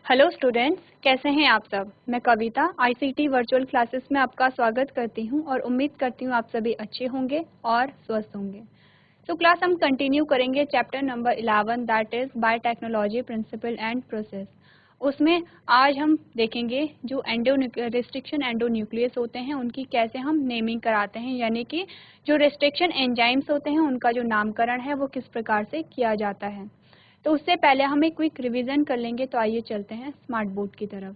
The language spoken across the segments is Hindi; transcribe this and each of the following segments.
हेलो स्टूडेंट्स, कैसे हैं आप सब। मैं कविता आईसीटी वर्चुअल क्लासेस में आपका स्वागत करती हूं और उम्मीद करती हूं आप सभी अच्छे होंगे और स्वस्थ होंगे। तो क्लास हम कंटिन्यू करेंगे chapter number 11 that is biotechnology principle and process. उसमें आज हम देखेंगे जो रिस्ट्रिक्शन एंडोन्यूक्लियस होते हैं उनकी कैसे हम नेमिंग कराते हैं, यानी कि जो रिस्ट्रिक्शन एंजाइम्स होते हैं उनका जो नामकरण है वो किस प्रकार से किया जाता है। तो उससे पहले हम एक क्विक रिवीजन कर लेंगे। तो आइए चलते हैं स्मार्ट बोर्ड की तरफ।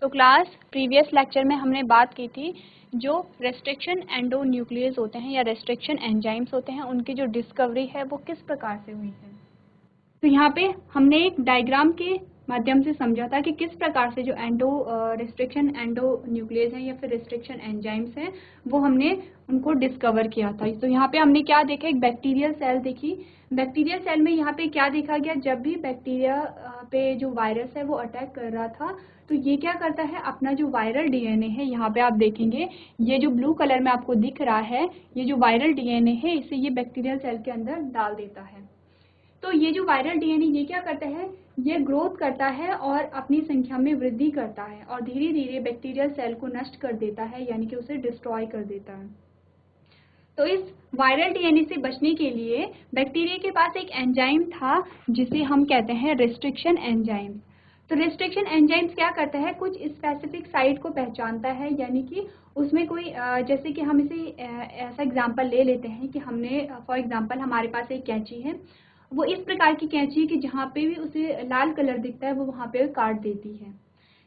तो क्लास प्रीवियस लेक्चर में हमने बात की थी जो रेस्ट्रिक्शन एंडोन्यूक्लियस होते हैं या रेस्ट्रिक्शन एंजाइम्स होते हैं उनकी जो डिस्कवरी है वो किस प्रकार से हुई है। तो यहाँ पे हमने एक डायग्राम के माध्यम से समझा था कि किस प्रकार से जो रिस्ट्रिक्शन एंडोन्यूक्लियस हैं या फिर रिस्ट्रिक्शन एंजाइम्स हैं वो हमने उनको डिस्कवर किया था। तो यहाँ पे हमने क्या देखा, एक बैक्टीरियल सेल देखी। बैक्टीरियल सेल में यहाँ पे क्या देखा गया, जब भी बैक्टीरिया पे जो वायरस है वो अटैक कर रहा था तो ये क्या करता है, अपना जो वायरल डीएनए है, यहाँ पे आप देखेंगे ये जो ब्लू कलर में आपको दिख रहा है, ये जो वायरल डीएनए है इसे ये बैक्टीरियल सेल के अंदर डाल देता है। तो ये जो वायरल डीएनए ये क्या करता है, ये ग्रोथ करता है और अपनी संख्या में वृद्धि करता है और धीरे धीरे बैक्टीरियल सेल को नष्ट कर देता है, यानी कि उसे डिस्ट्रॉय कर देता है। तो इस वायरल डीएनए से बचने के लिए बैक्टीरिया के पास एक एंजाइम था जिसे हम कहते हैं रिस्ट्रिक्शन एंजाइम। तो रिस्ट्रिक्शन एंजाइम्स क्या करता है, कुछ स्पेसिफिक साइट को पहचानता है, यानी कि उसमें कोई जैसे कि हम इसे ऐसा एग्जांपल ले लेते हैं कि हमने फॉर एग्जांपल हमारे पास एक कैंची है, वो इस प्रकार की कैंची है कि जहाँ पे भी उसे लाल कलर दिखता है वो वहाँ पे काट देती है।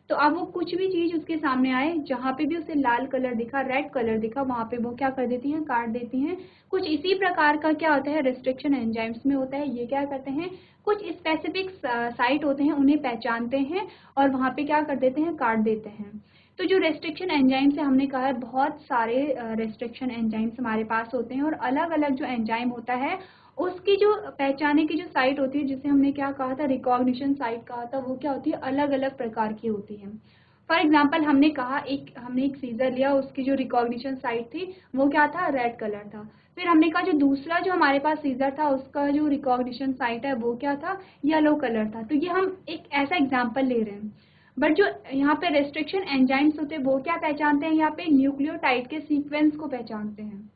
तो अब वो कुछ भी चीज़ उसके सामने आए, जहाँ पे भी उसे लाल कलर दिखा, रेड कलर दिखा, वहाँ पे वो क्या कर देती हैं, काट देती हैं। कुछ इसी प्रकार का क्या होता है रिस्ट्रिक्शन एंजाइम्स में होता है। ये क्या करते हैं, कुछ स्पेसिफिक साइट होते हैं उन्हें पहचानते हैं और वहाँ पे क्या कर देते हैं, काट देते हैं। तो जो रेस्ट्रिक्शन एंजाइम्स है, हमने कहा है बहुत सारे रेस्ट्रिक्शन एंजाइम्स हमारे पास होते हैं और अलग अलग जो एंजाइम होता है उसकी जो पहचाने की जो साइट होती है, जिसे हमने क्या कहा था, रिकॉग्निशन साइट कहा था, वो क्या होती है, अलग अलग प्रकार की होती है। फॉर एग्जाम्पल हमने कहा हमने एक सीजर लिया, उसकी जो रिकॉग्निशन साइट थी वो क्या था, रेड कलर था। फिर हमने कहा जो दूसरा जो हमारे पास सीजर था उसका जो रिकॉग्निशन साइट है वो क्या था, येलो कलर था। तो ये हम एक ऐसा एग्जाम्पल ले रहे हैं। बट जो यहाँ पे रेस्ट्रिक्शन एंजाइम्स होते हैं वो क्या पहचानते हैं, यहाँ पे न्यूक्लियोटाइड के सीक्वेंस को पहचानते हैं।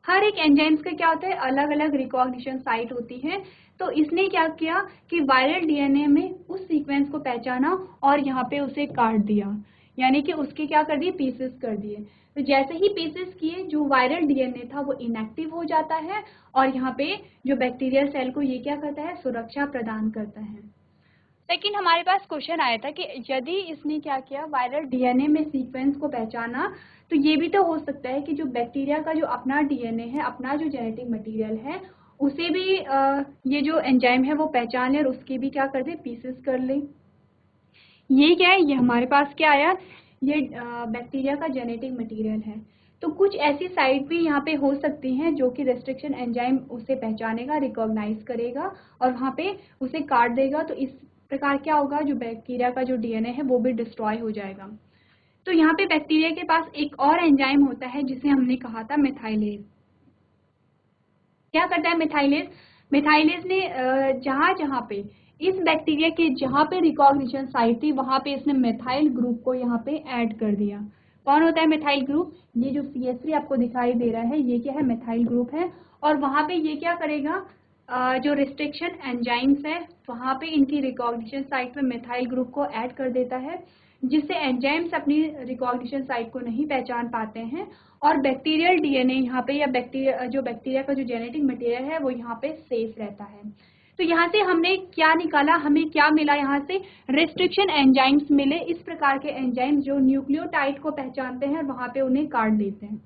हर एक एंजाइम्स का क्या होता है, अलग अलग रिकॉग्निशन साइट होती है। तो इसने क्या किया कि वायरल डीएनए में उस सीक्वेंस को पहचाना और यहाँ पे उसे काट दिया, यानी कि उसके क्या कर दिए, पीसेस कर दिए। तो जैसे ही पीसेस किए जो वायरल डीएनए था वो इनएक्टिव हो जाता है और यहाँ पे जो बैक्टीरियल सेल को ये क्या करता है, सुरक्षा प्रदान करता है। लेकिन हमारे पास क्वेश्चन आया था कि यदि इसने क्या किया, वायरल डीएनए में सीक्वेंस को पहचाना, तो ये भी तो हो सकता है कि जो बैक्टीरिया का जो अपना डीएनए है, अपना जो जेनेटिक मटेरियल है, उसे भी ये जो एंजाइम है वो पहचान ले और उसके भी क्या कर दे, पीसेस कर ले। ये क्या है, ये हमारे पास क्या आया, ये बैक्टीरिया का जेनेटिक मटेरियल है। तो कुछ ऐसी साइट भी यहाँ पे हो सकती हैं जो कि रेस्ट्रिक्शन एंजाइम उसे पहचानेगा, रिकॉग्नाइज करेगा और वहाँ पे उसे काट देगा। तो इस प्रकार क्या होगा, जो बैक्टीरिया का जो डीएनए है वो भी डिस्ट्रॉय हो जाएगा। तो यहाँ पे बैक्टीरिया के पास एक और एंजाइम होता है जिसे हमने कहा था मिथाइलेज। क्या करता है मिथाइलेज, मिथाइलेज ने जहाँ जहाँ पे इस बैक्टीरिया के जहाँ पे रिकॉग्निशन साइट थी वहाँ पे इसने मिथाइल ग्रुप को यहाँ पे ऐड कर दिया। कौन होता है मिथाइल ग्रुप, ये जो CH3 आपको दिखाई दे रहा है ये क्या है, मिथाइल ग्रुप है। और वहाँ पे ये क्या करेगा, जो रिस्ट्रिक्शन एंजाइम्स है वहाँ पे इनकी रिकॉग्निशन साइट में मिथाइल ग्रुप को ऐड कर देता है, जिससे एंजाइम्स अपनी रिकॉग्निशन साइट को नहीं पहचान पाते हैं और बैक्टीरियल डीएनए यहाँ पे या बैक्टीरिया का जो जेनेटिक मटेरियल है वो यहाँ पे सेफ रहता है। तो यहाँ से हमने क्या निकाला, हमें क्या मिला, यहाँ से रिस्ट्रिक्शन एंजाइम्स मिले, इस प्रकार के एंजाइम्स जो न्यूक्लियोटाइड को पहचानते हैं और वहाँ पे उन्हें काट देते हैं।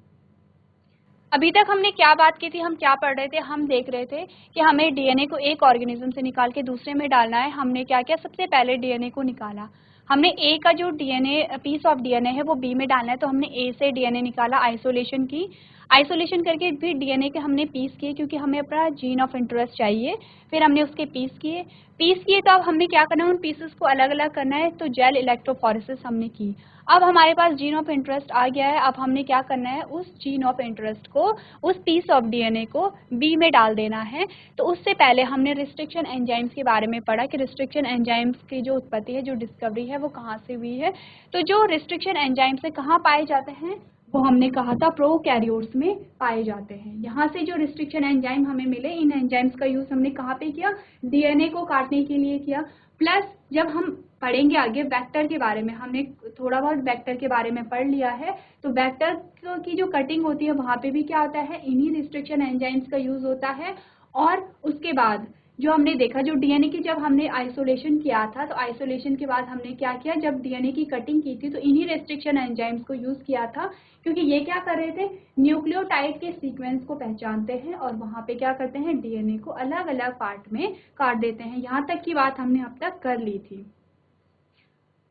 अभी तक हमने क्या बात की थी, हम क्या पढ़ रहे थे, हम देख रहे थे कि हमें डीएनए को एक ऑर्गेनिज्म से निकाल के दूसरे में डालना है। हमने क्या किया, सबसे पहले डीएनए को निकाला। हमने ए का जो डीएनए पीस ऑफ डीएनए है वो बी में डालना है, तो हमने ए से डीएनए निकाला, आइसोलेशन की। आइसोलेशन करके फिर डीएनए के हमने पीस किए क्योंकि हमें अपना जीन ऑफ इंटरेस्ट चाहिए, फिर हमने उसके पीस किए तो अब हमें क्या करना है, उन पीसेस को अलग अलग करना है, तो जेल इलेक्ट्रोफोरेसिस हमने की। अब हमारे पास जीन ऑफ इंटरेस्ट आ गया है, अब हमने क्या करना है, उस जीन ऑफ इंटरेस्ट को, उस पीस ऑफ डीएनए को बी में डाल देना है। तो उससे पहले हमने रिस्ट्रिक्शन एंजाइम्स के बारे में पढ़ा कि रिस्ट्रिक्शन एंजाइम्स की जो उत्पत्ति है, जो डिस्कवरी है, वो कहाँ से हुई है। तो जो रिस्ट्रिक्शन एंजाइम्स है कहाँ पाए जाते हैं, वो हमने कहा था प्रोकैरियोट्स में पाए जाते हैं। यहाँ से जो रिस्ट्रिक्शन एंजाइम हमें मिले, इन एंजाइम्स का यूज हमने कहाँ पे किया, डीएनए को काटने के लिए किया। प्लस जब हम पढ़ेंगे आगे वेक्टर के बारे में, हमने थोड़ा बहुत वेक्टर के बारे में पढ़ लिया है, तो वेक्टर की जो कटिंग होती है वहाँ पे भी क्या होता है, इन्हीं रिस्ट्रिक्शन एंजाइम्स का यूज होता है। और उसके बाद जो हमने देखा, जो डीएनए की जब हमने आइसोलेशन किया था, तो आइसोलेशन के बाद हमने क्या किया, जब डीएनए की कटिंग की थी तो इन्हीं रेस्ट्रिक्शन एंजाइम्स को यूज किया था, क्योंकि ये क्या कर रहे थे, न्यूक्लियोटाइड के सीक्वेंस को पहचानते हैं और वहाँ पे क्या करते हैं, डीएनए को अलग अलग पार्ट में काट देते हैं। यहाँ तक की बात हमने अब तक कर ली थी।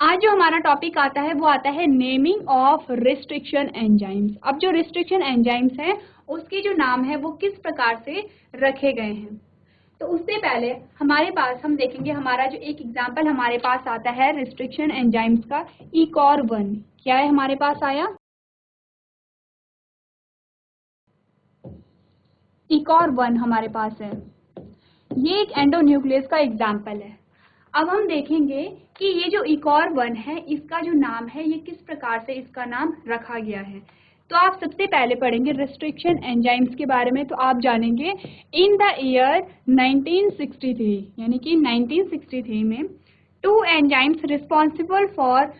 आज जो हमारा टॉपिक आता है वो आता है नेमिंग ऑफ रिस्ट्रिक्शन एंजाइम्स। अब जो रिस्ट्रिक्शन एंजाइम्स हैं उसके जो नाम है वो किस प्रकार से रखे गए हैं। तो उससे पहले हमारे पास हम देखेंगे, हमारा जो एक एग्जाम्पल हमारे पास आता है रिस्ट्रिक्शन एंजाइम्स का, ECOR1। क्या है हमारे पास आया, ECOR1 हमारे पास है। ये एक एंडोन्यूक्लियस का एग्जाम्पल है। अब हम देखेंगे कि ये जो ECOR1 है, इसका जो नाम है, ये किस प्रकार से इसका नाम रखा गया है। तो आप सबसे पहले पढ़ेंगे रिस्ट्रिक्शन एंजाइम्स के बारे में, तो आप जानेंगे इन द ईयर 1963, यानी कि 1963 में 2 enzymes responsible for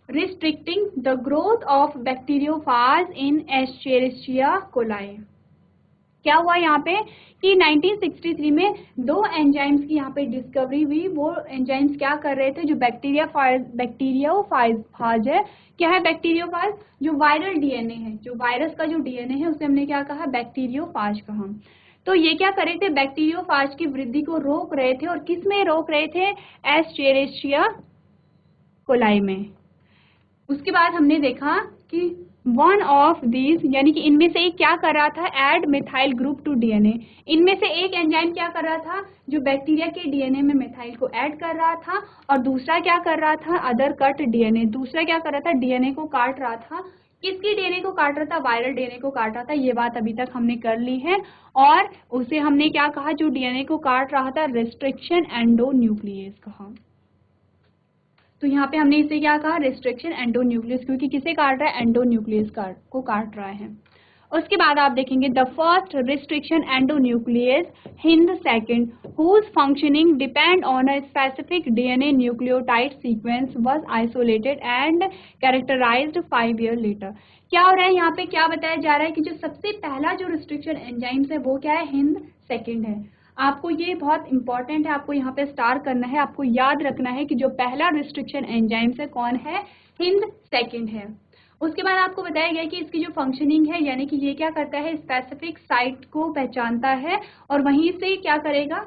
restricting the growth of bacteriophage in Escherichia coli। क्या हुआ यहाँ पे कि 1963 में 2 एंजाइम्स की यहाँ पे डिस्कवरी हुई। वो एंजाइम्स क्या कर रहे थे, जो बैक्टीरियोफाज है, क्या है बैक्टीरियोफाज, जो वायरल डीएनए है, जो वायरस का जो डीएनए है उसे हमने क्या कहा, बैक्टीरियोफाज कहा। तो ये क्या कर रहे थे, बैक्टीरियोफाज की वृद्धि को रोक रहे थे, और किस में रोक रहे थे, एस्चेरिचिया कोलाई में। उसके बाद हमने देखा कि वन ऑफ दीज, यानी कि इनमें से एक क्या कर रहा था, add methyl group to DNA. इनमें से एक एंजाइम क्या कर रहा था, जो बैक्टीरिया के डीएनए में मिथाइल को ऐड कर रहा था, और दूसरा क्या कर रहा था, अदर कट डीएनए। दूसरा क्या कर रहा था, डीएनए को काट रहा था। किसकी डीएनए को काट रहा था, वायरल डीएनए को काट रहा था। ये बात अभी तक हमने कर ली है। और उसे हमने क्या कहा, जो डीएनए को काट रहा था, रिस्ट्रिक्शन एंडोन्यूक्लियस कहा। तो यहाँ पे हमने इसे क्या कहा, रिस्ट्रिक्शन एंडोन्यूक्लियस, क्योंकि किसे काट रहा है, एंडोन्यूक्लियस को काट रहा है। उसके बाद आप देखेंगे the first restriction endonuclease Hind second whose functioning depend on a specific DNA nucleotide sequence was isolated and characterized 5 years later। क्या हो रहा है यहाँ पे, क्या बताया जा रहा है कि जो सबसे पहला जो रिस्ट्रिक्शन एंजाइम्स है वो क्या है, हिंद सेकंड है। आपको ये बहुत इंपॉर्टेंट है, आपको यहाँ पे स्टार करना है, आपको याद रखना है कि जो पहला रिस्ट्रिक्शन एंजाइम्स है कौन है, हिंद सेकंड है। उसके बाद आपको बताया गया कि इसकी जो फंक्शनिंग है, यानी कि ये क्या करता है, स्पेसिफिक साइट को पहचानता है और वहीं से क्या करेगा,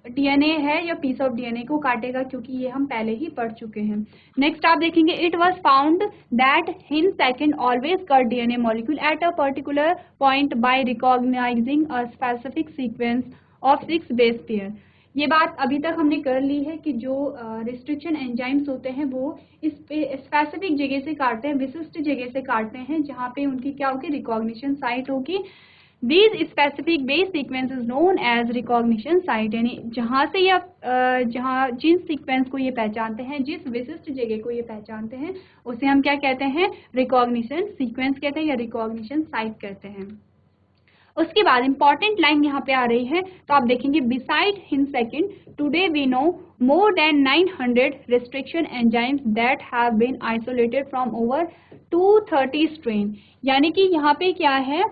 डीएनए है या पीस ऑफ डीएनए को काटेगा, क्योंकि ये हम पहले ही पढ़ चुके हैं। नेक्स्ट आप देखेंगे it was found that Hind second always cut DNA molecule at a particular point by recognising a specific sequence of 6 base pair. ये बात अभी तक हमने कर ली है कि जो रिस्ट्रिक्शन एंजाइम्स होते हैं वो इस स्पेसिफिक जगह से काटते हैं, विशिष्ट जगह से काटते हैं, जहाँ पे उनकी क्या होगी, रिकॉग्निशन साइट होगी। These specific base sequence is known as recognition site, यानी जहाँ से ये जहाँ जिन सीक्वेंस को ये पहचानते हैं, जिस विशिष्ट जगह को ये पहचानते हैं, उसे हम क्या कहते हैं, रिकॉग्निशन सीक्वेंस कहते हैं या रिकॉग्निशन साइट कहते हैं। उसके बाद इंपॉर्टेंट लाइन यहाँ पे आ रही है, तो आप देखेंगे besides Hind second today we know more than 900 restriction enzymes that have been isolated from over 230 strain। यानी कि यहाँ पे क्या है,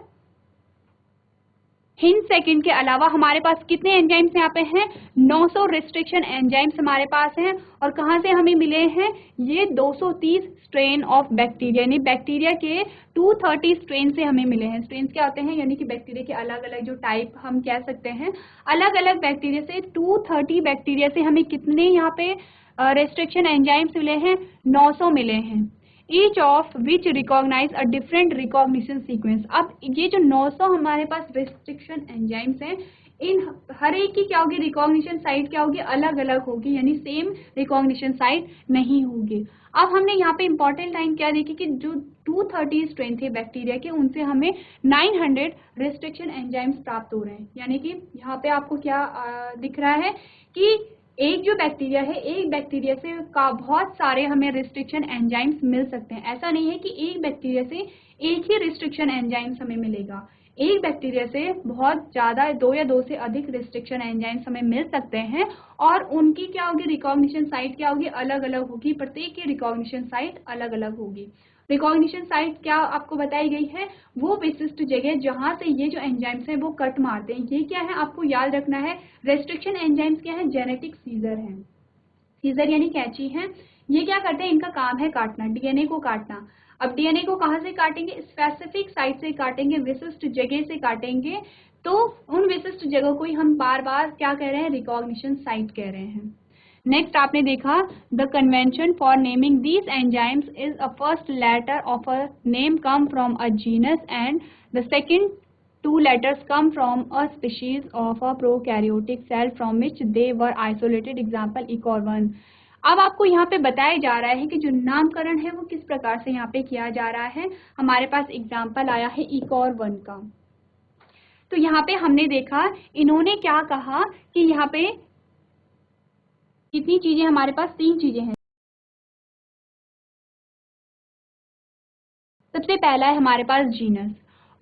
हिंद सेकंड के अलावा हमारे पास कितने एंजाइम्स यहाँ पे हैं, 900 रिस्ट्रिक्शन एंजाइम्स हमारे पास हैं। और कहाँ से हमें मिले हैं, ये 230 स्ट्रेन ऑफ बैक्टीरिया, यानी बैक्टीरिया के 230 स्ट्रेन से हमें मिले हैं। स्ट्रेन क्या होते हैं, यानी कि बैक्टीरिया के अलग अलग जो टाइप हम कह सकते हैं, अलग अलग बैक्टीरिया से 230 बैक्टीरिया से हमें कितने यहाँ पे रिस्ट्रिक्शन एंजाइम्स मिले हैं, 900 मिले हैं। Each of which recognise a different recognition sequence. अब ये जो 900 हमारे पास रेस्ट्रिक्शन एंजाइम्स हैं, इन हर एक की क्या होगी, रिकॉग्निशन साइट क्या होगी, अलग अलग होगी, यानी सेम रिकॉग्निशन साइट नहीं होगी। अब हमने यहाँ पे इंपॉर्टेंट लाइन क्या देखी कि जो 230 स्ट्रेन थे बैक्टीरिया के, उनसे हमें 900 रेस्ट्रिक्शन एंजाइम्स प्राप्त हो रहे हैं। यानी कि यहाँ पे आपको क्या दिख रहा है कि एक जो बैक्टीरिया है, एक बैक्टीरिया से का बहुत सारे हमें रिस्ट्रिक्शन एंजाइम्स मिल सकते हैं। ऐसा नहीं है कि एक बैक्टीरिया से एक ही रिस्ट्रिक्शन एंजाइम्स हमें मिलेगा, एक बैक्टीरिया से बहुत ज़्यादा 2 या 2 से अधिक रिस्ट्रिक्शन एंजाइम्स हमें मिल सकते हैं, और उनकी क्या होगी, रिकॉग्निशन साइट क्या होगी, अलग अलग होगी। प्रत्येक की रिकॉग्निशन साइट अलग अलग होगी। रिकॉग्निशन साइट क्या आपको बताई गई है, वो विशिष्ट जगह जहां से ये जो एंजाइम्स हैं वो कट मारते हैं। ये क्या है, आपको याद रखना है, रेस्ट्रिक्शन एंजाइम्स क्या है, जेनेटिक सीजर हैं। सीजर यानी कैंची है। ये क्या करते हैं, इनका काम है काटना, डीएनए को काटना। अब डीएनए को कहाँ से काटेंगे, स्पेसिफिक साइट से काटेंगे, विशिष्ट जगह से काटेंगे। तो उन विशिष्ट जगह को ही हम बार बार क्या कह रहे हैं, रिकॉग्निशन साइट कह रहे हैं। नेक्स्ट आपने देखा, the convention for naming these enzymes is a first letter of a name come from a genus and the second 2 letters come from a species of a prokaryotic cell from which they were isolated. Example ECOR1. अब आपको यहाँ पे बताया जा रहा है कि जो नामकरण है वो किस प्रकार से यहाँ पे किया जा रहा है। हमारे पास एग्जाम्पल आया है ECOR1 का। तो यहाँ पे हमने देखा, इन्होंने क्या कहा कि यहाँ पे कितनी चीजें हमारे पास, 3 चीजें हैं। सबसे पहला है हमारे पास जीनस,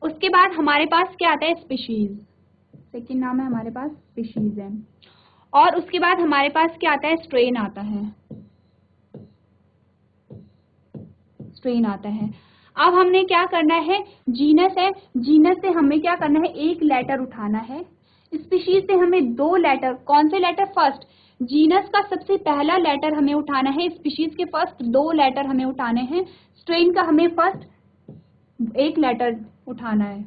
उसके बाद हमारे पास क्या आता है, स्पीशीज। सेकेंड नाम है हमारे पास स्पीशीज है, और उसके बाद हमारे पास क्या आता है, स्ट्रेन आता है। स्ट्रेन आता है। अब हमने क्या करना है, जीनस है, जीनस से हमें क्या करना है, एक लेटर उठाना है। स्पीशीज से हमें 2 लेटर, कौन से लेटर, फर्स्ट जीनस का सबसे पहला लेटर हमें उठाना है, स्पीशीज के फर्स्ट 2 लेटर हमें उठाने हैं, स्ट्रेन का हमें फर्स्ट 1 लेटर उठाना है।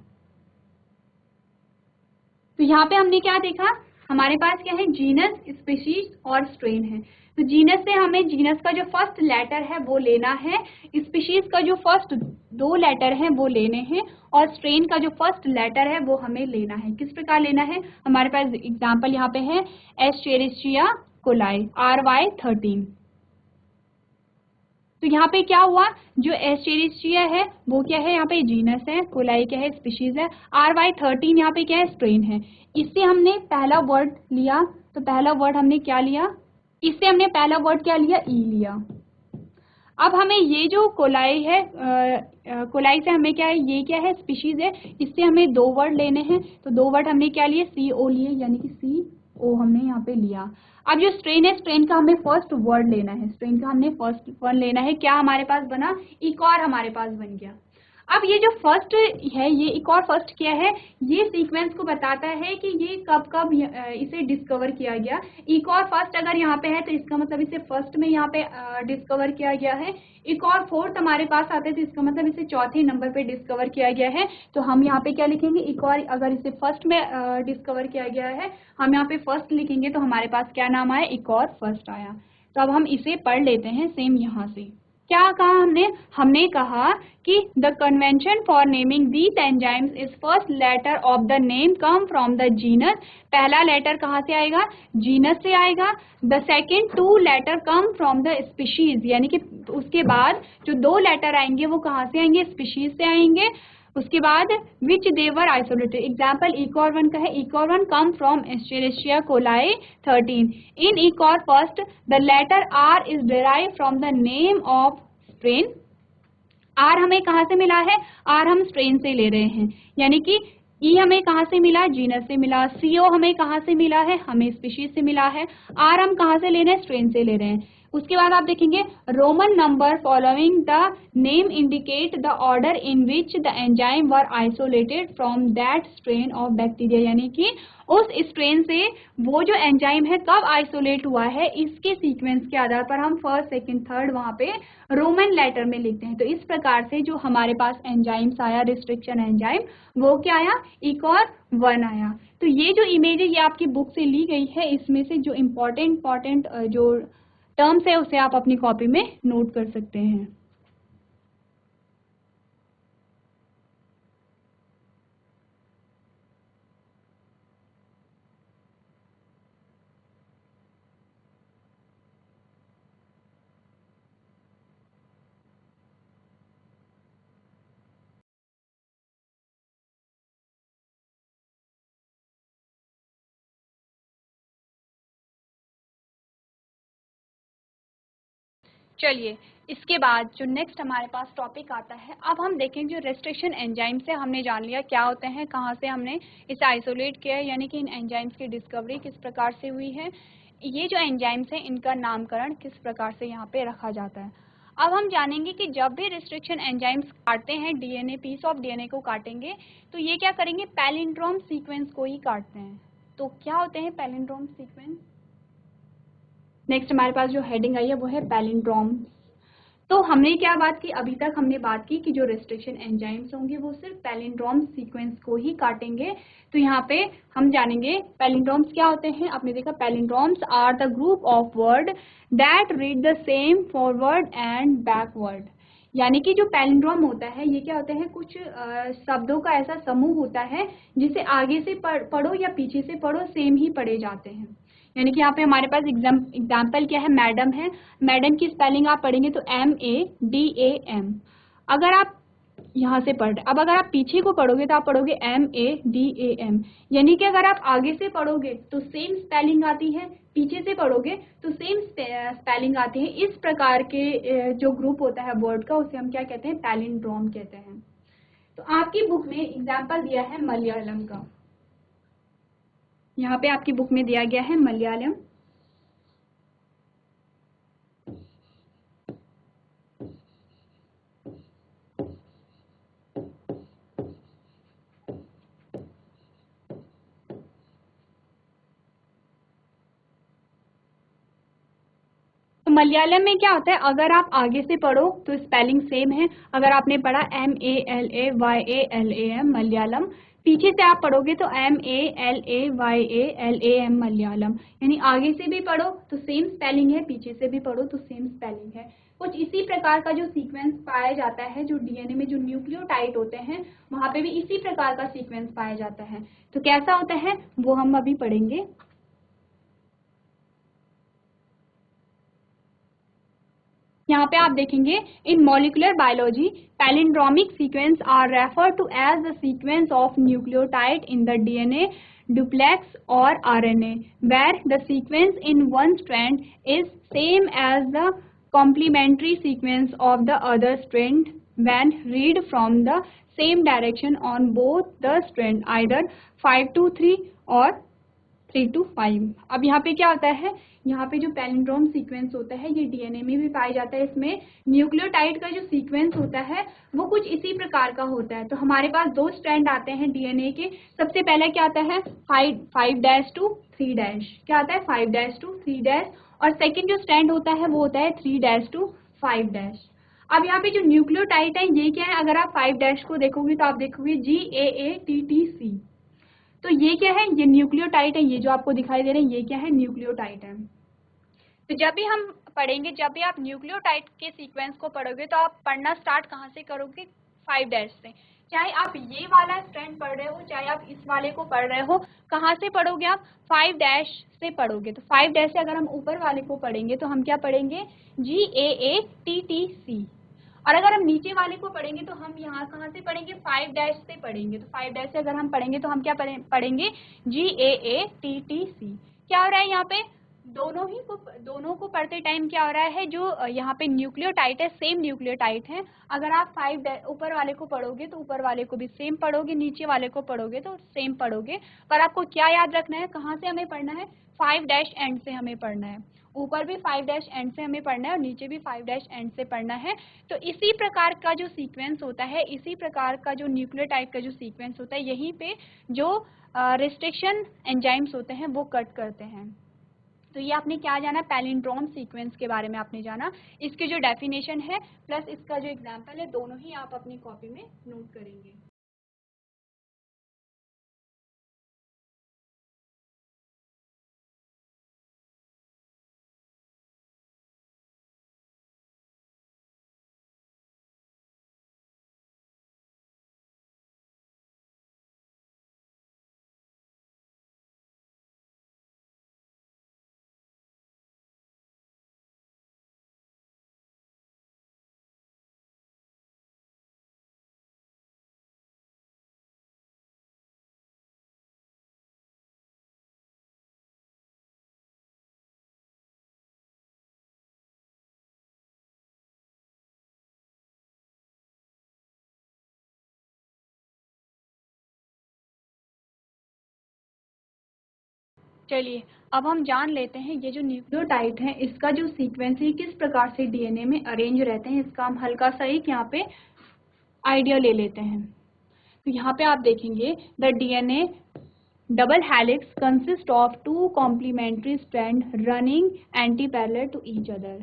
तो यहाँ पे हमने क्या देखा, हमारे पास क्या है, जीनस, स्पीशीज और स्ट्रेन है। तो जीनस से हमें जीनस का जो फर्स्ट लेटर है वो लेना है, स्पीशीज का जो फर्स्ट 2 लेटर है वो लेने हैं, और स्ट्रेन का जो फर्स्ट लेटर है वो हमें लेना है। किस प्रकार लेना है, हमारे पास एग्जाम्पल यहाँ पे है एस्चेरिचिया कोलाई RY13। तो यहाँ पे क्या हुआ, जो एस्चेरिचिया है वो क्या है, यहाँ पे जीनस है, कोलाई क्या है, स्पीशीज है, RY13 यहाँ पे क्या है, स्ट्रेन है। इससे हमने पहला वर्ड लिया, तो पहला वर्ड हमने क्या लिया, इससे हमने पहला वर्ड क्या लिया, ई लिया। अब हमें ये जो कोलाई है, कोलाई से हमें क्या है, ये क्या है, स्पीशीज है, इससे हमें 2 वर्ड लेने हैं। तो 2 वर्ड हमने क्या लिए, CO लिए, यानी कि CO हमने यहाँ पे लिया। अब जो स्ट्रेन है, स्ट्रेन का हमें फर्स्ट वर्ड लेना है, स्ट्रेन का हमने फर्स्ट वर्ड लेना है। क्या हमारे पास बना, इकॉर हमारे पास बन गया। अब ये जो फर्स्ट है, ये इकॉर फर्स्ट क्या है, ये सीक्वेंस को बताता है कि ये कब कब इसे डिस्कवर किया गया। इकॉर फर्स्ट अगर यहाँ पे है तो इसका मतलब इसे फर्स्ट में यहाँ पे डिस्कवर किया गया है। इकॉर फोर्थ हमारे पास आते तो इसका मतलब इसे चौथे नंबर पे डिस्कवर किया गया है। तो हम यहाँ पे क्या लिखेंगे, इकॉर अगर इसे फर्स्ट में डिस्कवर किया गया है, हम यहाँ पे फर्स्ट लिखेंगे तो हमारे पास क्या नाम आया, इकॉर फर्स्ट आया। तो अब हम इसे पढ़ लेते हैं सेम यहाँ से। क्या कहा हमने कहा कि the convention for naming these enzymes is first letter of the name come from the genus. पहला लेटर कहाँ से आएगा, जीनस से आएगा। The second 2 letter come from the species, यानी कि उसके बाद जो 2 लेटर आएंगे वो कहाँ से आएंगे, स्पीशीज से आएंगे। उसके बाद विच दे वर आइसोलेटेड, एग्जाम्पल ECOR1 का है, ECOR1 come from Escherichia coli 13। In ECOR first the letter R is derive from the name of strain. R हमें कहाँ से मिला है, R हम स्ट्रेन से ले रहे हैं, यानी कि E हमें कहाँ से मिला, जीनस से मिला। CO हमें कहाँ से मिला है, हमें स्पीशीज से मिला है। R हम कहाँ से ले रहे हैं, स्ट्रेन से ले रहे हैं। उसके बाद आप देखेंगे Roman number following the name indicate the order in which the enzyme were isolated from that strain of bacteria, यानी कि उस स्ट्रेन से वो जो एंजाइम है कब आइसोलेट हुआ है, इसके सीक्वेंस के आधार पर हम फर्स्ट, सेकंड, थर्ड वहाँ पे रोमन लेटर में लिखते हैं। तो इस प्रकार से जो हमारे पास एंजाइम्स आया, रिस्ट्रिक्शन एंजाइम, वो क्या आया, ECOR1 आया। तो ये जो इमेज है ये आपकी बुक से ली गई है, इसमें से जो इम्पोर्टेंट जो टर्म्स है उसे आप अपनी कॉपी में नोट कर सकते हैं। चलिए, इसके बाद जो नेक्स्ट हमारे पास टॉपिक आता है, अब हम देखेंगे जो रेस्ट्रिक्शन एंजाइम से हमने जान लिया क्या होते हैं, कहाँ से हमने इसे आइसोलेट किया है, यानी कि इन एंजाइम्स की डिस्कवरी किस प्रकार से हुई है, ये जो एंजाइम्स हैं इनका नामकरण किस प्रकार से यहाँ पे रखा जाता है। अब हम जानेंगे कि जब भी रिस्ट्रिक्शन एंजाइम्स काटते हैं डीएनए, पीस ऑफ डीएनए को काटेंगे, तो ये क्या करेंगे, पैलिंड्रोम सीक्वेंस को ही काटते हैं। तो क्या होते हैं पैलिंड्रोम सीक्वेंस? नेक्स्ट हमारे पास जो हेडिंग आई है वो है पैलिंड्रोम। तो हमने क्या बात की, अभी तक हमने बात की कि जो रेस्ट्रिक्शन एंजाइम्स होंगे वो सिर्फ पैलिंड्रोम सीक्वेंस को ही काटेंगे। तो यहाँ पे हम जानेंगे पैलिंड्रोम्स क्या होते हैं। आपने देखा palindromes are the group of word that read the same forward and backward. यानी कि जो पैलिंड्रोम होता है ये क्या होते हैं, कुछ शब्दों का ऐसा समूह होता है जिसे आगे से पढ़ो या पीछे से पढ़ो सेम ही पढ़े जाते हैं। यानी कि यहाँ पे हमारे पास एग्जाम्पल क्या है, मैडम है। मैडम की स्पेलिंग आप पढ़ेंगे तो MADAM। अगर आप यहाँ से पढ़ रहे, अब अगर आप पीछे को पढ़ोगे तो आप पढ़ोगे MADAM। यानी कि अगर आप आगे से पढ़ोगे तो सेम स्पेलिंग आती है, पीछे से पढ़ोगे तो सेम स्पेलिंग आती है। इस प्रकार के जो ग्रुप होता है वर्ड का उसे हम क्या कहते हैं, पैलिंड्रोम कहते हैं। तो आपकी बुक में एग्जाम्पल दिया है मलयालम का, यहाँ पे आपकी बुक में दिया गया है मलयालम। तो मलयालम में क्या होता है, अगर आप आगे से पढ़ो तो स्पेलिंग सेम है। अगर आपने पढ़ा MALAYALAM मलयालम, पीछे से आप पढ़ोगे तो MALAYALAM मलयालम। यानी आगे से भी पढ़ो तो सेम स्पेलिंग है, पीछे से भी पढ़ो तो सेम स्पेलिंग है। कुछ इसी प्रकार का जो सीक्वेंस पाया जाता है, जो डीएनए में जो न्यूक्लियोटाइड होते हैं वहां पे भी इसी प्रकार का सीक्वेंस पाया जाता है। तो कैसा होता है वो हम अभी पढ़ेंगे। यहाँ पे आप देखेंगे in molecular biology palindromic sequence are refer to as the sequence of nucleotide in the DNA duplex or RNA where the sequence in one strand is same as the complementary sequence of the other strand when read from the same direction on both the strand either 5 to 3 or 3 to 5। अब यहाँ पे क्या होता है, यहाँ पे जो पैलिंड्रोम सीक्वेंस होता है ये डीएनए में भी पाया जाता है। इसमें न्यूक्लियोटाइड का जो सीक्वेंस होता है वो कुछ इसी प्रकार का होता है। तो हमारे पास दो स्ट्रैंड आते हैं डीएनए के। सबसे पहला क्या आता है 5' to 3', क्या आता है 5' to 3'। और सेकेंड जो स्ट्रैंड होता है वो होता है 3' to 5'। अब यहाँ पे जो न्यूक्लियोटाइड है ये क्या है, अगर आप 5' को देखोगे तो आप देखोगे GAATTC। तो ये क्या है, ये न्यूक्लियोटाइड है। ये जो आपको दिखाई दे रहे हैं ये क्या है, न्यूक्लियोटाइड है। तो जब भी हम पढ़ेंगे, जब भी आप न्यूक्लियोटाइड के सीक्वेंस को पढ़ोगे तो आप पढ़ना स्टार्ट कहाँ से करोगे, 5' से। चाहे आप ये वाला स्ट्रैंड पढ़ रहे हो चाहे आप इस वाले को पढ़ रहे हो, कहाँ से पढ़ोगे आप 5' से पढ़ोगे। तो 5' से अगर हम ऊपर वाले को पढ़ेंगे तो हम क्या पढ़ेंगे GAATTC। और अगर हम नीचे वाले को पढ़ेंगे तो हम यहाँ कहाँ से पढ़ेंगे 5' से पढ़ेंगे। तो 5' से अगर हम पढ़ेंगे तो हम क्या पढ़ेंगे GAATTC। क्या हो रहा है यहाँ पे, दोनों को पढ़ते टाइम क्या हो रहा है, जो यहाँ पे न्यूक्लियोटाइड है सेम न्यूक्लियोटाइड है। अगर आप 5 ऊपर वाले को पढ़ोगे तो ऊपर वाले को भी सेम पढ़ोगे, नीचे वाले को पढ़ोगे तो सेम पढ़ोगे। पर आपको क्या याद रखना है, कहाँ से हमें पढ़ना है, 5' एंड से हमें पढ़ना है। ऊपर भी 5' एंड से हमें पढ़ना है और नीचे भी 5' एंड से पढ़ना है। तो इसी प्रकार का जो सीक्वेंस होता है, इसी प्रकार का जो न्यूक्लियोटाइड का जो सीक्वेंस होता है, यहीं पे जो रिस्ट्रिक्शन एंजाइम्स होते हैं वो कट करते हैं। तो ये आपने क्या जाना, पैलिंड्रोम सीक्वेंस के बारे में आपने जाना। इसकी जो डेफिनेशन है प्लस इसका जो एग्जाम्पल है दोनों ही आप अपनी कॉपी में नोट करेंगे। चलिए अब हम जान लेते हैं ये जो न्यूक्लियोटाइड है इसका जो सीक्वेंस है किस प्रकार से डीएनए में अरेंज रहते हैं। इसका हम हल्का सा एक यहाँ पे आइडिया ले लेते हैं। तो यहाँ पे आप देखेंगे the DNA double helix consist of 2 complementary strand running anti parallel to each other.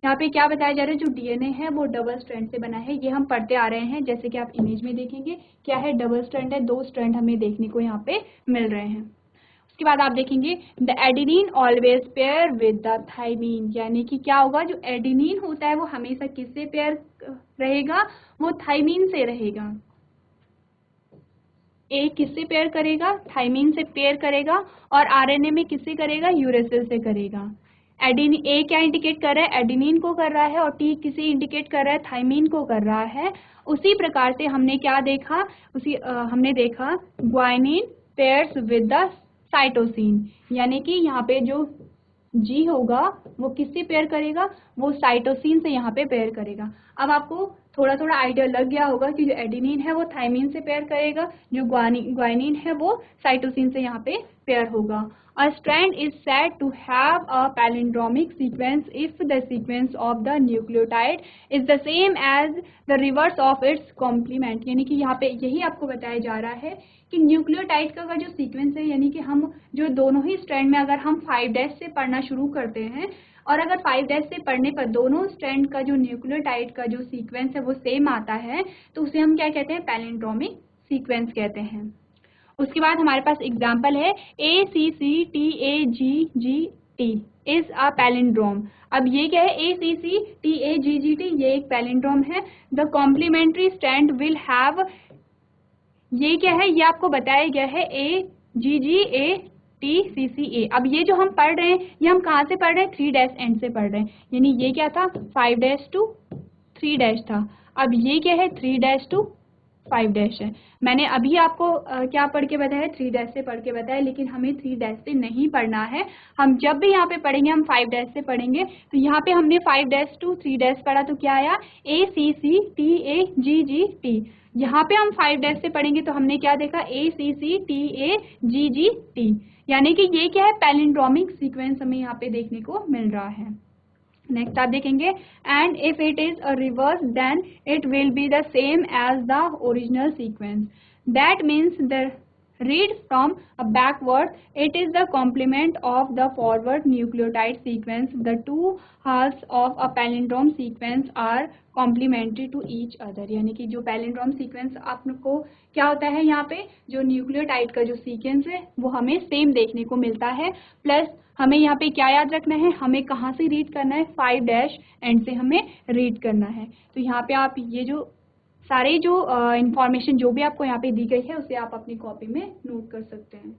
यहाँ पे क्या बताया जा रहा है, जो डीएनए है वो डबल स्ट्रैंड से बना है। ये हम पढ़ते आ रहे हैं, जैसे कि आप इमेज में देखेंगे क्या है, डबल स्ट्रैंड है, 2 स्ट्रैंड हमें देखने को यहाँ पे मिल रहे हैं। उसके बाद आप देखेंगे the adenine always pair with the thymine, यानी कि क्या होगा, जो एडेनिन होता है वो हमेशा किससे पेयर रहेगा, वो थाइमीन से रहेगा। ए किससे पेयर करेगा, थाइमीन से पेयर करेगा, और आरएनए में किससे करेगा, यूरेसिल से करेगा। एडेनिन, ए क्या इंडिकेट कर रहा है, एडेनिन को कर रहा है, और टी किसे इंडिकेट कर रहा है, थाइमीन को कर रहा है। उसी प्रकार से हमने क्या देखा, हमने देखा guanine pairs with the cytosine, यानी कि यहाँ पे जो जी होगा वो किससे पेयर करेगा, वो साइटोसिन से यहाँ पे पेयर करेगा। अब आपको थोड़ा थोड़ा आइडिया लग गया होगा कि जो एडेनिन है वो थाइमीन से पेयर करेगा, जो ग्वानिन है वो साइटोसिन से यहाँ पे पेयर होगा। A strand is said to have a palindromic sequence if the sequence of the nucleotide is the same as the reverse of its complement, यानी कि यहाँ पे यही आपको बताया जा रहा है कि न्यूक्लियोटाइड का जो सीक्वेंस है, यानी कि हम जो दोनों ही स्ट्रैंड में अगर हम 5' से पढ़ना शुरू करते हैं, और अगर 5' से पढ़ने पर दोनों स्ट्रैंड का जो न्यूक्लियोटाइड का जो सीक्वेंस है वो सेम आता है, तो उसे हम क्या कहते हैं, पैलिंड्रोमिक सीक्वेंस कहते हैं। उसके बाद हमारे पास एग्जाम्पल है ACCTAGGT इज अ पैलिंड्रोम। अब ये क्या है, ACCTAGGT, ये एक पैलिंड्रोम है। The complementary strand will have, ये क्या है, ये आपको बताया गया है AGGATCCA। अब ये जो हम पढ़ रहे हैं ये हम कहाँ से पढ़ रहे हैं, 3' एंड से पढ़ रहे हैं, यानी ये क्या था, 5' to 3' था। अब ये क्या है, 3' to 5' है। मैंने अभी आपको क्या पढ़ के बताया, 3' से पढ़ के बताया, लेकिन हमें 3' से नहीं पढ़ना है। हम जब भी यहाँ पे पढ़ेंगे हम 5' से पढ़ेंगे। तो यहाँ पे हमने 5' to 3' पढ़ा, तो क्या आया, ACCTAGGT। यहाँ पे हम 5' से पढ़ेंगे तो हमने क्या देखा, ACCTAGGT, यानी कि ये क्या है, पैलिंड्रोमिक सीक्वेंस हमें यहाँ पे देखने को मिल रहा है। नेक्स्ट आप देखेंगे, and if it is a reverse then it will be the same as the original sequence, that means the read from a backward, it is the complement of the forward nucleotide sequence. The two halves of a palindrome sequence are complementary to each other, यानी कि जो पैलिंड्रोम सीक्वेंस आपको क्या होता है, यहाँ पे जो न्यूक्लियोटाइड का जो सीक्वेंस है वो हमें सेम देखने को मिलता है। प्लस हमें यहाँ पे क्या याद रखना है, हमें कहाँ से रीड करना है, 5' एंड से हमें रीड करना है। तो यहाँ पे आप ये जो सारे जो इंफॉर्मेशन जो भी आपको यहाँ पे दी गई है उसे आप अपनी कॉपी में नोट कर सकते हैं।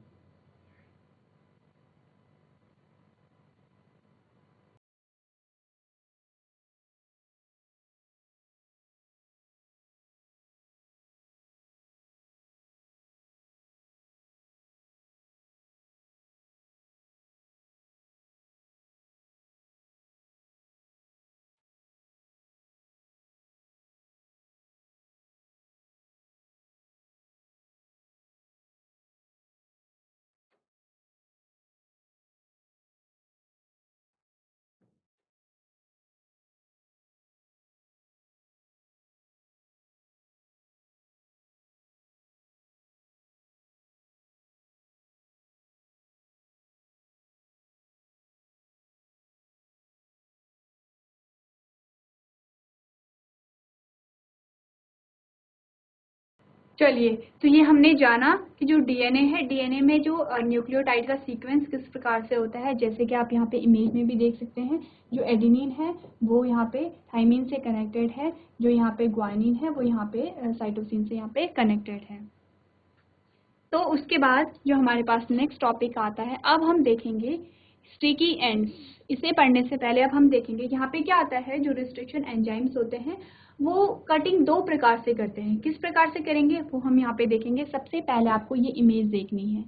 चलिए, तो ये हमने जाना कि जो डीएनए है, डीएनए में जो न्यूक्लियोटाइड का सीक्वेंस किस प्रकार से होता है। जैसे कि आप यहाँ पे इमेज में भी देख सकते हैं, जो एडेनिन है वो यहाँ पे थाइमीन से कनेक्टेड है, जो यहाँ पे ग्वानिन है वो यहाँ पे साइटोसिन से यहाँ पे कनेक्टेड है। तो उसके बाद जो हमारे पास नेक्स्ट टॉपिक आता है, अब हम देखेंगे स्टिकी एंड्स। इसे पढ़ने से पहले अब हम देखेंगे यहाँ पे क्या आता है, जो रिस्ट्रिक्शन एंजाइम्स होते हैं वो कटिंग 2 प्रकार से करते हैं। किस प्रकार से करेंगे वो हम यहाँ पे देखेंगे। सबसे पहले आपको ये इमेज देखनी है।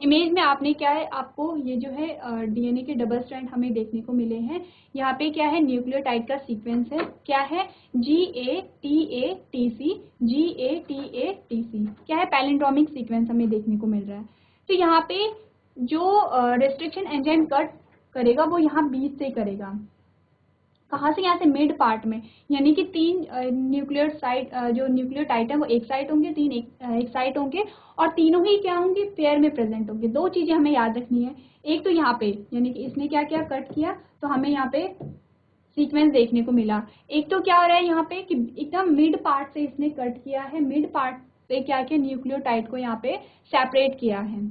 इमेज में आपने क्या है, आपको ये जो है डीएनए के डबल स्ट्रैंड हमें देखने को मिले हैं। यहाँ पे क्या है, न्यूक्लियोटाइड का सीक्वेंस है, क्या है, GATATC, GATATC क्या है, पैलिंड्रोमिक सीक्वेंस हमें देखने को मिल रहा है। तो यहाँ पे जो रेस्ट्रिक्शन एंजाइम कट करेगा वो यहाँ बीच से करेगा। कहाँ से? यहाँ से मिड पार्ट में, यानी कि 3 न्यूक्लियर साइड जो न्यूक्लियोटाइड है वो एक साइड होंगे, 3 एक साइड होंगे, और तीनों ही क्या होंगे? पेयर में प्रेजेंट होंगे। 2 चीजें हमें याद रखनी है। एक तो यहाँ पे, यानी कि इसने क्या किया? कट किया, तो हमें यहाँ पे सीक्वेंस देखने को मिला। एक तो क्या हो रहा है यहाँ पे कि एकदम मिड पार्ट से इसने कट किया है, मिड पार्ट से क्या किया? न्यूक्लियोटाइड को यहाँ पे सेपरेट किया है।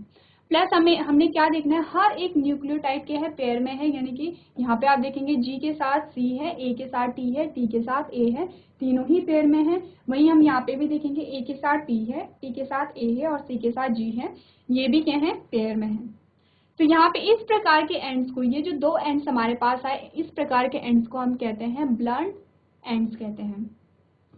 प्लस हमने क्या देखना है? हर एक न्यूक्लियोटाइड क्या है? पेयर में है, यानी कि यहाँ पे आप देखेंगे G के साथ C है, A के साथ T है, T के साथ A है, तीनों ही पेयर में है। वहीं हम यहाँ पे भी देखेंगे A के साथ T है, T के साथ A है और C के साथ G है, ये भी क्या है? पेयर में है। तो यहाँ पे इस प्रकार के एंड्स को, ये जो 2 एंड्स हमारे पास आए, इस प्रकार के एंड्स को हम कहते हैं ब्लंट एंड्स कहते हैं।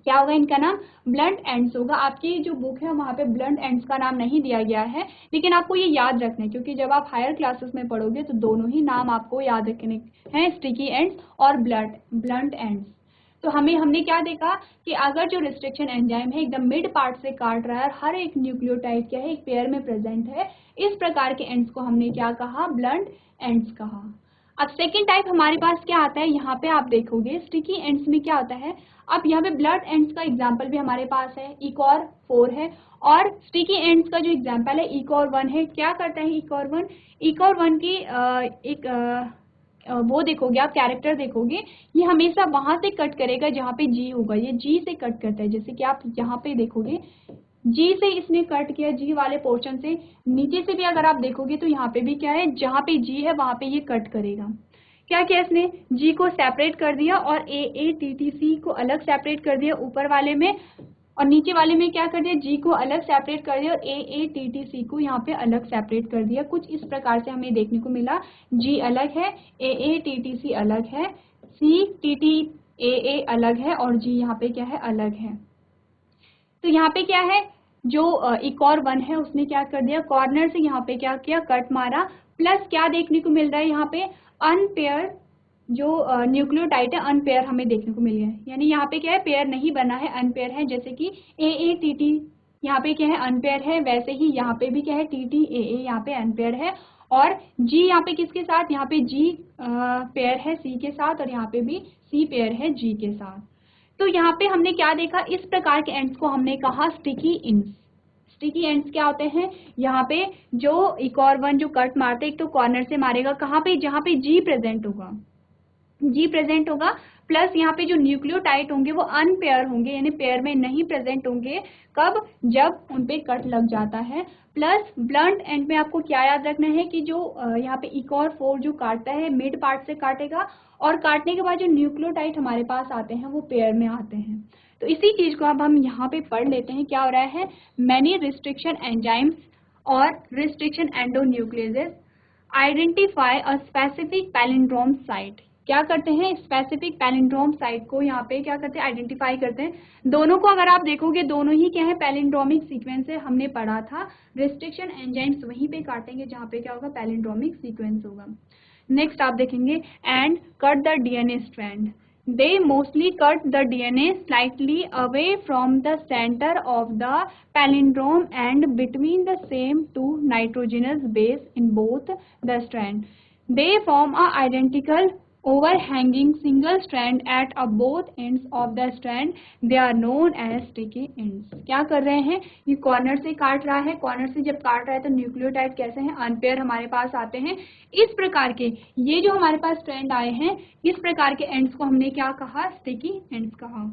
क्या होगा इनका नाम? ब्लंट एंड्स होगा। आपकी जो बुक है वहाँ पे ब्लंट एंड्स का नाम नहीं दिया गया है, लेकिन आपको ये याद रखना है, क्योंकि जब आप हायर क्लासेस में पढ़ोगे तो दोनों ही नाम आपको याद रखने हैं, स्टिकी एंड्स और ब्लंट एंड्स। तो हमने क्या देखा कि अगर जो रिस्ट्रिक्शन एंजाइम है एकदम मिड पार्ट से काट रहा है, हर एक न्यूक्लियोटाइड क्या है? एक पेयर में प्रेजेंट है, इस प्रकार के एंड्स को हमने क्या कहा? ब्लंट एंड्स कहा। अब सेकेंड टाइप हमारे पास क्या आता है? यहाँ पे आप देखोगे स्टिकी एंड्स में क्या होता है। अब यहाँ पे ब्लंट एंड्स का एग्जाम्पल भी हमारे पास है, इकॉर 4 है, और स्टिकी एंड्स का जो एग्जाम्पल है इकॉर 1 है। क्या करता है इकॉर 1? इकॉर 1 की वो देखोगे आप, कैरेक्टर देखोगे, ये हमेशा वहां से कट करेगा जहाँ पे G होगा, ये G से कट करता है। जैसे कि आप यहाँ पे देखोगे G से इसने कट किया, G वाले पोर्शन से। नीचे से भी अगर आप देखोगे तो यहाँ पे भी क्या है? जहाँ पे G है वहां पे ये कट करेगा। क्या किया इसने? G को सेपरेट कर दिया और AATTC को अलग सेपरेट कर दिया ऊपर वाले में, और नीचे वाले में क्या कर दिया? G को अलग सेपरेट कर दिया और AATTC को यहाँ पे अलग सेपरेट कर दिया। कुछ इस प्रकार से हमें देखने को मिला। G अलग है, AATTC अलग है, CTTAA अलग है, और G यहाँ पे क्या है? अलग है। तो यहाँ पे क्या है? जो इकॉर 1 है उसने क्या कर दिया? कॉर्नर से यहाँ पे क्या किया? कट मारा। प्लस क्या देखने को मिल रहा है यहाँ पे? अनपेयर जो न्यूक्लियोटाइड है, अनपेयर हमें देखने को मिल गया है। यानी यहाँ पे क्या है? पेयर नहीं बना है, अनपेयर है। जैसे कि AATT यहाँ पे क्या है? अनपेयर है। वैसे ही यहाँ पे भी क्या है? TTAA यहाँ पे अनपेयर है। और G यहाँ पे किसके साथ? यहाँ पे G पेयर है C के साथ, और यहाँ पे भी C पेयर है G के साथ। तो यहाँ पे हमने क्या देखा? इस प्रकार के एंड्स को हमने कहा स्टिकी एंड्स। स्टिकी एंड्स क्या होते हैं? यहाँ पे जो इकॉर 1 जो कट मारते, एक तो कॉर्नर से मारेगा, कहाँ पे? जहाँ पे G प्रेजेंट होगा, G प्रेजेंट होगा। प्लस यहाँ पे जो न्यूक्लियोटाइड होंगे वो अनपेयर होंगे, यानी पेयर में नहीं प्रेजेंट होंगे। कब? जब उन पे कट लग जाता है। प्लस ब्लंट एंड में आपको क्या याद रखना है कि जो यहाँ पे इकॉर 4 जो काटता है मिड पार्ट से काटेगा, और काटने के बाद जो न्यूक्लियोटाइड हमारे पास आते हैं वो पेयर में आते हैं। तो इसी चीज को अब हम यहाँ पे पढ़ लेते हैं। क्या हो रहा है? मैनी रिस्ट्रिक्शन एंजाइम्स और restriction endonucleases identify a specific palindrome site. क्या करते हैं? स्पेसिफिक पैलिंड्रोम साइट को यहाँ पे क्या करते हैं? आइडेंटिफाई करते हैं। दोनों को अगर आप देखोगे दोनों ही क्या है? पैलिंड्रोमिक सीक्वेंस है। हमने पढ़ा था रिस्ट्रिक्शन एंजाइम्स वहीं पे काटेंगे जहाँ पे क्या होगा? पैलिंड्रोमिक सीक्वेंस होगा। नेक्स्ट आप देखेंगे and cut the DNA strand. They mostly cut the DNA slightly away from the center of the palindrome and between the same two nitrogenous base in both the strand. They form a identical overhanging single strand at both ends of the strand. They are known as sticky ends. क्या कर रहे हैं? ये कॉर्नर से काट रहा है। कॉर्नर से जब काट रहा है तो न्यूक्लियोटाइड कैसे हैं? अनपेयर हमारे पास आते हैं। इस प्रकार के ये जो हमारे पास स्ट्रैंड आए हैं, इस प्रकार के एंड्स को हमने क्या कहा? स्टिकी एंड्स कहा।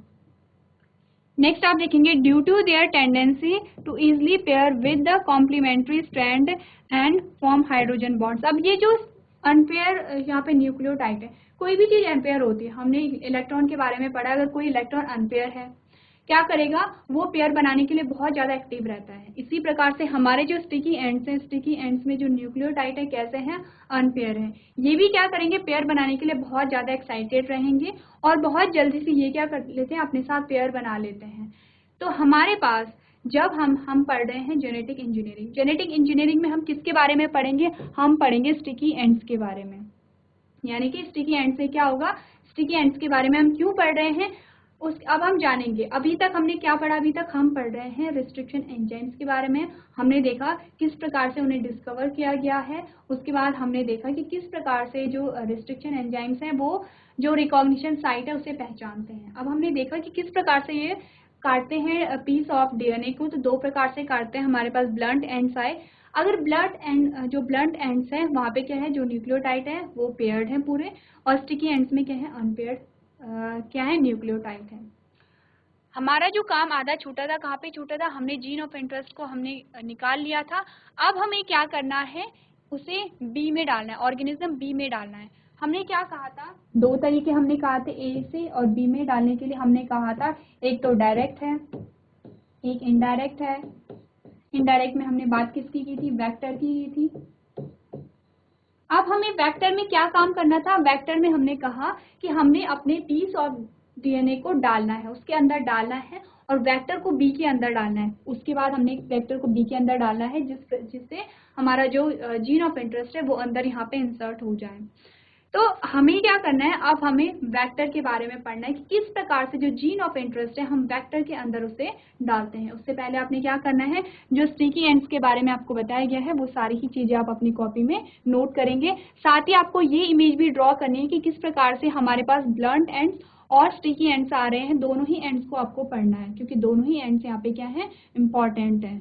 नेक्स्ट आप देखेंगे due to their tendency to easily pair with the complementary strand and form hydrogen bonds. अब ये जो अनपेयर यहाँ पे न्यूक्लियोटाइड है, कोई भी चीज अनपेयर होती है। हमने इलेक्ट्रॉन के बारे में पढ़ा, अगर कोई इलेक्ट्रॉन अनपेयर है क्या करेगा? वो पेयर बनाने के लिए बहुत ज्यादा एक्टिव रहता है। इसी प्रकार से हमारे जो स्टिकी एंड्स हैं, स्टिकी एंड्स में जो न्यूक्लियोटाइड है कैसे हैं? अनपेयर है। ये भी क्या करेंगे? पेयर बनाने के लिए बहुत ज्यादा एक्साइटेड रहेंगे और बहुत जल्दी से ये क्या कर लेते हैं? अपने साथ पेयर बना लेते हैं। तो हमारे पास जब हम पढ़ रहे हैं जेनेटिक इंजीनियरिंग, जेनेटिक इंजीनियरिंग में हम किसके बारे में पढ़ेंगे? हम पढ़ेंगे स्टिकी एंड्स के बारे में। यानी कि स्टिकी एंड से क्या होगा? स्टिकी एंड्स के बारे में हम क्यों पढ़ रहे हैं? अब हम जानेंगे, अभी तक हमने क्या पढ़ा, अभी तक हम पढ़ रहे हैं रिस्ट्रिक्शन एंजाइम्स के बारे में। हमने देखा किस प्रकार से उन्हें डिस्कवर किया गया है, उसके बाद हमने देखा कि किस प्रकार से जो रिस्ट्रिक्शन एंजाइम्स हैं वो जो रिकॉग्निशन साइट है उसे पहचानते हैं। अब हमने देखा कि किस प्रकार से ये काटते हैं पीस ऑफ डीएनए को, तो दो प्रकार से काटते हैं। हमारे पास ब्लंट एंड्स आए। अगर जो ब्लंट एंड्स हैं वहाँ पे क्या है, जो न्यूक्लियोटाइड है वो पेयर्ड है पूरे, और स्टिकी एंड्स में क्या है, अनपेयर्ड क्या है, न्यूक्लियोटाइड है। हमारा जो काम आधा छूटा था, कहाँ पे छूटा था, हमने जीन ऑफ इंटरेस्ट को हमने निकाल लिया था। अब हमें क्या करना है, उसे बी में डालना है, ऑर्गेनिज्म बी में डालना है। हमने क्या कहा था, दो तरीके हमने कहा थे ए से और बी में डालने के लिए। हमने कहा था एक तो डायरेक्ट है, एक इनडायरेक्ट है। इनडायरेक्ट में हमने बात किसकी की थी, वेक्टर की थी। अब हमें वेक्टर में क्या काम करना था, वेक्टर में हमने कहा कि हमने अपने पीस ऑफ डीएनए को डालना है, उसके अंदर डालना है, और वेक्टर को बी के अंदर डालना है। उसके बाद हमने वेक्टर को बी के अंदर डालना है जिससे हमारा जो जीन ऑफ इंटरेस्ट है वो अंदर यहाँ पे इंसर्ट हो जाए। तो हमें क्या करना है, अब हमें वेक्टर के बारे में पढ़ना है कि किस प्रकार से जो जीन ऑफ इंटरेस्ट है हम वेक्टर के अंदर उसे डालते हैं। उससे पहले आपने क्या करना है, जो स्टिकी एंड्स के बारे में आपको बताया गया है वो सारी ही चीजें आप अपनी कॉपी में नोट करेंगे। साथ ही आपको ये इमेज भी ड्रॉ करनी है कि किस प्रकार से हमारे पास ब्लंट एंड्स और स्टिकी एंड्स आ रहे हैं। दोनों ही एंड्स को आपको पढ़ना है क्योंकि दोनों ही एंड्स यहाँ पे क्या है, इंपॉर्टेंट है।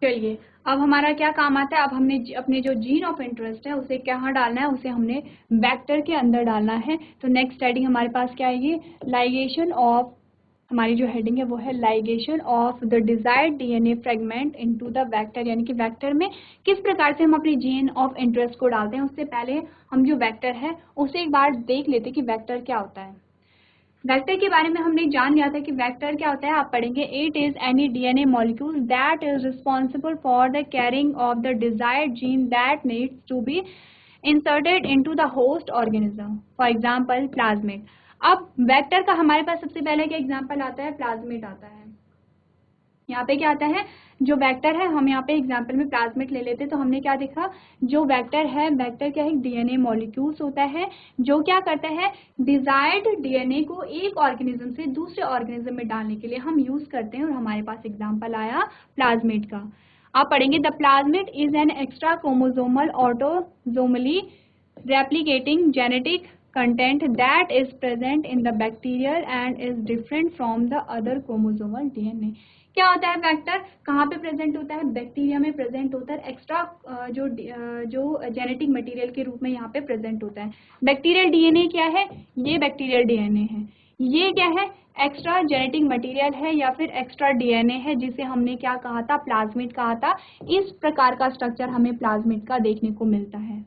चलिए, अब हमारा क्या काम आता है, अब हमने अपने जो जीन ऑफ इंटरेस्ट है उसे कहाँ डालना है, उसे हमने वेक्टर के अंदर डालना है। तो नेक्स्ट हेडिंग हमारे पास क्या है, ये लाइगेशन ऑफ, हमारी जो हेडिंग है वो है ligation of the desired DNA fragment into the vector, यानी कि वेक्टर में किस प्रकार से हम अपनी जीन ऑफ इंटरेस्ट को डालते हैं। उससे पहले हम जो वेक्टर है उसे एक बार देख लेते कि वेक्टर क्या होता है। वेक्टर के बारे में हमने जान लिया था कि वेक्टर क्या होता है, आप पढ़ेंगे it is any DNA molecule that is responsible for the carrying of the desired gene that needs to be inserted into the host organism, for example plasmid. अब वेक्टर का हमारे पास सबसे पहले क्या एग्जांपल आता है, प्लाज्मिड आता है। यहाँ पे क्या आता है, जो वेक्टर है, हम यहाँ पे एग्जांपल में प्लाज्मिड ले लेते हैं। तो हमने क्या देखा, जो वेक्टर है, वेक्टर क्या है, डीएनए मॉलिक्यूल्स होता है जो क्या करता है, डिजायर्ड डीएनए को एक ऑर्गेनिज्म से दूसरे ऑर्गेनिज्म में डालने के लिए हम यूज करते हैं। और हमारे पास एग्जांपल आया प्लाज्मिड का। आप पढ़ेंगे the plasmid is an extra chromosomal autosomally replicating genetic content that is present in the bacterial and is different from the other chromosomal DNA। क्या होता है वेक्टर, कहाँ पे प्रेजेंट होता है, बैक्टीरिया में प्रेजेंट होता है, एक्स्ट्रा जो जेनेटिक मटेरियल के रूप में यहाँ पे प्रेजेंट होता है। बैक्टीरियल डीएनए क्या है, ये बैक्टीरियल डीएनए है, ये क्या है, एक्स्ट्रा जेनेटिक मटेरियल है या फिर एक्स्ट्रा डीएनए है, जिसे हमने क्या कहा था, प्लाज्मिड कहा था। इस प्रकार का स्ट्रक्चर हमें प्लाज्मिड का देखने को मिलता है।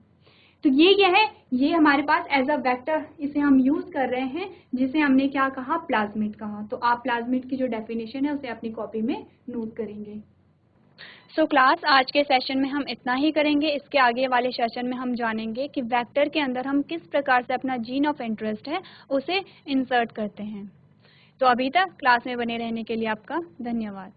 तो ये क्या है, ये हमारे पास एज अ वेक्टर इसे हम यूज कर रहे हैं, जिसे हमने क्या कहा, प्लाज्मिड कहा। तो आप प्लाज्मिड की जो डेफिनेशन है उसे अपनी कॉपी में नोट करेंगे। सो क्लास, आज के सेशन में हम इतना ही करेंगे। इसके आगे वाले सेशन में हम जानेंगे कि वेक्टर के अंदर हम किस प्रकार से अपना जीन ऑफ इंटरेस्ट है उसे इंसर्ट करते हैं। तो अभी तक क्लास में बने रहने के लिए आपका धन्यवाद।